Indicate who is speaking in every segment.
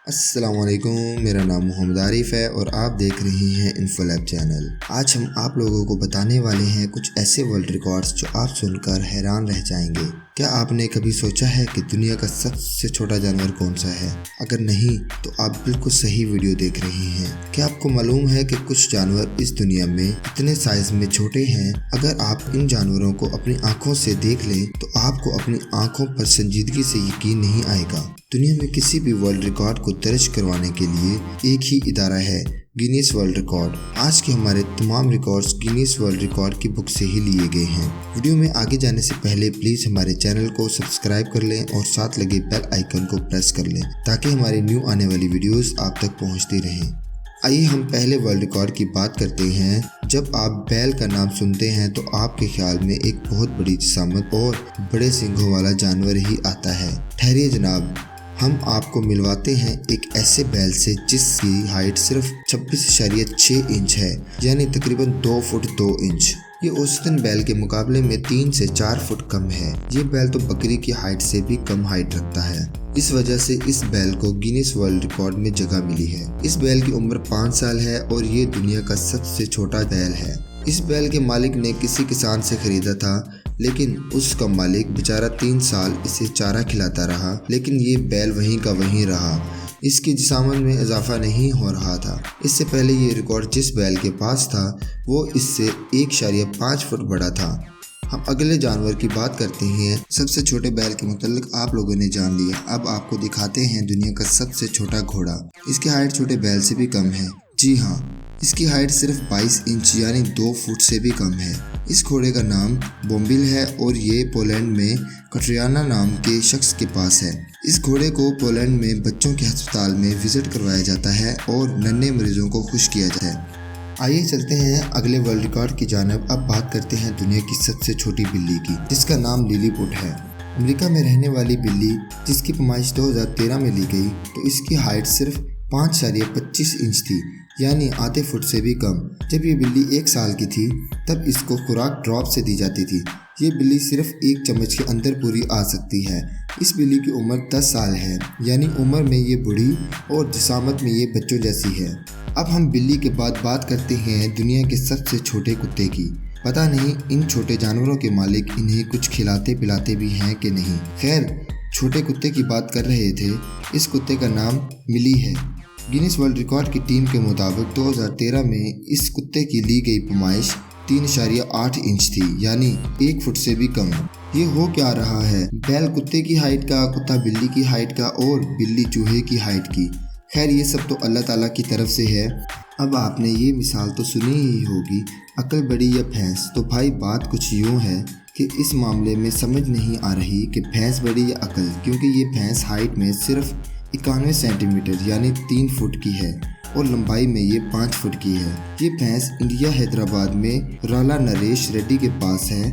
Speaker 1: अस्सलामुअलैकुम, मेरा नाम मोहम्मद आरिफ है और आप देख रहे हैं इन्फोलैब चैनल। आज हम आप लोगों को बताने वाले हैं कुछ ऐसे वर्ल्ड रिकॉर्ड्स जो आप सुनकर हैरान रह जाएंगे। क्या आपने कभी सोचा है कि दुनिया का सबसे छोटा जानवर कौन सा है? अगर नहीं तो आप बिल्कुल सही वीडियो देख रहे हैं। क्या आपको मालूम है कि कुछ जानवर इस दुनिया में इतने साइज में छोटे हैं, अगर आप इन जानवरों को अपनी आंखों से देख लें तो आपको अपनी आंखों पर संजीदगी से यकीन नहीं आएगा। दुनिया में किसी भी वर्ल्ड रिकॉर्ड को दर्ज करवाने के लिए एक ही इदारा है, गिनीज वर्ल्ड रिकॉर्ड। आज के हमारे तमाम रिकॉर्ड्स गिनीज वर्ल्ड रिकॉर्ड की बुक से ही लिए गए हैं। वीडियो में आगे जाने से पहले प्लीज़ हमारे चैनल को सब्सक्राइब कर लें और साथ लगे बेल आइकन को प्रेस कर लें ताकि हमारी न्यू आने वाली वीडियोस आप तक पहुंचती रहें। आइए हम पहले वर्ल्ड रिकॉर्ड की बात करते हैं। जब आप बैल का नाम सुनते हैं तो आपके ख्याल में एक बहुत बड़ी जिसामत और बड़े सींगों वाला जानवर ही आता है। ठहरिए जनाब, हम आपको मिलवाते हैं एक ऐसे बैल से जिसकी हाइट सिर्फ 26.6 इंच है, यानी तकरीबन 2 फुट 2 इंच। ये औसतन बैल के मुकाबले में 3 से 4 फुट कम है। ये बैल तो बकरी की हाइट से भी कम हाइट रखता है। इस वजह से इस बैल को गिनीज वर्ल्ड रिकॉर्ड में जगह मिली है। इस बैल की उम्र 5 साल है और ये दुनिया का सबसे छोटा बैल है। इस बैल के मालिक ने किसी किसान से खरीदा था, लेकिन उसका मालिक बेचारा 3 साल इसे चारा खिलाता रहा, लेकिन ये बैल वहीं का वहीं रहा। इसकी जिसामत में इजाफा नहीं हो रहा था। इससे पहले ये रिकॉर्ड जिस बैल के पास था वो इससे 1.5 फुट बड़ा था। हम अगले जानवर की बात करते हैं। सबसे छोटे बैल के मुतालिक आप लोगों ने जान लिया। अब आपको दिखाते हैं दुनिया का सबसे छोटा घोड़ा। इसकी हाइट छोटे बैल से भी कम है। जी हाँ, इसकी हाइट सिर्फ 22 इंच यानी 2 फुट से भी कम है। इस घोड़े का नाम बोम्बिल है और ये पोलैंड में कट्रियाना नाम के शख्स के पास है। इस घोड़े को पोलैंड में बच्चों के अस्पताल में विजिट करवाया जाता है और नन्हे मरीजों को खुश किया जाता है। आइए चलते हैं अगले वर्ल्ड रिकॉर्ड की जानिब। अब बात करते हैं दुनिया की सबसे छोटी बिल्ली की, जिसका नाम लिलीपुट है। अमेरिका में रहने वाली बिल्ली जिसकी पैमाइश 2013 में ली गई, तो इसकी हाइट सिर्फ 5.25 इंच थी, यानी आधे फुट से भी कम। जब ये बिल्ली 1 साल की थी तब इसको खुराक ड्रॉप से दी जाती थी। ये बिल्ली सिर्फ 1 चम्मच के अंदर पूरी आ सकती है। इस बिल्ली की उम्र 10 साल है, यानी उम्र में ये बूढ़ी और जिसामत में ये बच्चों जैसी है। अब हम बिल्ली के बाद बात करते हैं दुनिया के सबसे छोटे कुत्ते की। पता नहीं इन छोटे जानवरों के मालिक इन्हें कुछ खिलाते पिलाते भी हैं कि नहीं। खैर, छोटे कुत्ते की बात कर रहे थे। इस कुत्ते का नाम मिली है। गिनीज वर्ल्ड रिकॉर्ड की टीम के मुताबिक 2013 में इस कुत्ते की ली गई पैमाइश 3.8 इंच थी, यानी 1 फुट से भी कम। ये हो क्या रहा है? बैल कुत्ते की हाइट का, कुत्ता बिल्ली की हाइट का और बिल्ली चूहे की हाइट की। खैर, ये सब तो अल्लाह ताला की तरफ से है। अब आपने ये मिसाल तो सुनी ही होगी, अकल बड़ी या भैंस। तो भाई बात कुछ यूँ है कि इस मामले में समझ नहीं आ रही कि भैंस बड़ी या अकल, क्योंकि ये भैंस हाइट में सिर्फ 91 सेंटीमीटर यानी 3 फुट की है और लंबाई में ये 5 फुट की है। ये भैंस इंडिया हैदराबाद में राला नरेश रेड्डी के पास है।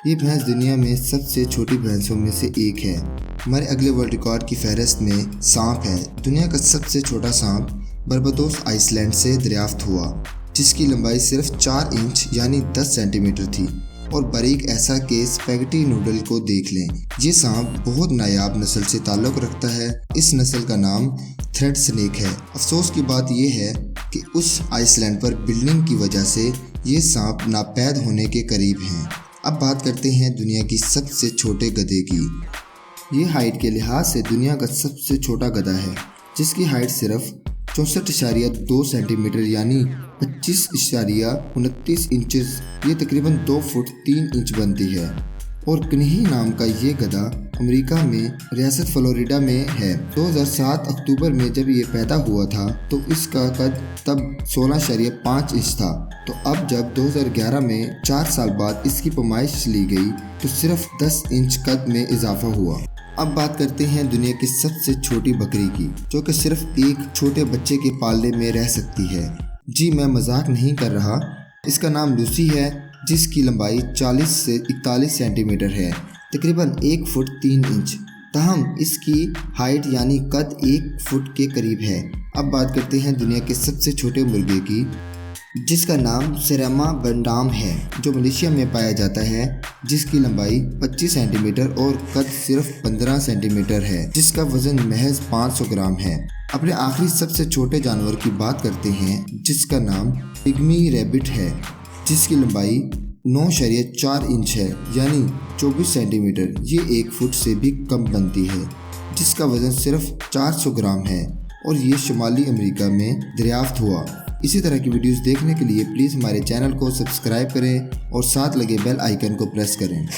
Speaker 1: ये भैंस दुनिया में सबसे छोटी भैंसों में से एक है। हमारे अगले वर्ल्ड रिकॉर्ड की फहरिस्त में सांप है। दुनिया का सबसे छोटा सांप बर्बाडोस आइसलैंड से दरियाफ्त हुआ, जिसकी लंबाई सिर्फ 4 इंच यानी 10 सेंटीमीटर थी और बारीक ऐसा कि स्पैगेटी नूडल को देख लें। ये सांप बहुत नायाब नस्ल से ताल्लुक़ रखता है। इस नस्ल का नाम थ्रेड स्नेक है। अफसोस की बात यह है कि उस आइसलैंड पर बिल्डिंग की वजह से ये सांप नापैद होने के करीब हैं। अब बात करते हैं दुनिया की सबसे छोटे गधे की। ये हाइट के लिहाज से दुनिया का सबसे छोटा गधा है, जिसकी हाइट सिर्फ 64.2 सेंटीमीटर यानी 25.29 इंचेस, ये तकरीबन 2 फुट 3 इंच बनती है। और कन्ही नाम का ये गधा अमेरिका में रियासत फ्लोरिडा में है। 2007 अक्टूबर में जब ये पैदा हुआ था तो इसका कद तब 16.5 इंच था। तो अब जब 2011 में 4 साल बाद इसकी पैमाइश ली गई तो सिर्फ 10 इंच कद में इजाफा हुआ। अब बात करते हैं दुनिया की सबसे छोटी बकरी की, जो कि सिर्फ एक छोटे बच्चे के पालने में रह सकती है। जी, मैं मजाक नहीं कर रहा। इसका नाम लूसी है, जिसकी लंबाई 40 से 41 सेंटीमीटर है, तकरीबन 1 फुट 3 इंच। ताहम इसकी हाइट यानी कद 1 फुट के करीब है। अब बात करते हैं दुनिया के सबसे छोटे मुर्गे की, जिसका नाम सेरामा बंडाम है, जो मलेशिया में पाया जाता है, जिसकी लंबाई 25 सेंटीमीटर और कद सिर्फ 15 सेंटीमीटर है, जिसका वजन महज 500 ग्राम है। अपने आखिरी सबसे छोटे जानवर की बात करते हैं जिसका नाम पिग्मी रैबिट है, जिसकी लंबाई 9.4 इंच है यानी 24 सेंटीमीटर। ये 1 फुट से भी कम बनती है, जिसका वजन सिर्फ 400 ग्राम है और ये शुमाली अमेरिका में दरियाफ्त हुआ। इसी तरह की वीडियोस देखने के लिए प्लीज़ हमारे चैनल को सब्सक्राइब करें और साथ लगे बेल आइकन को प्रेस करें।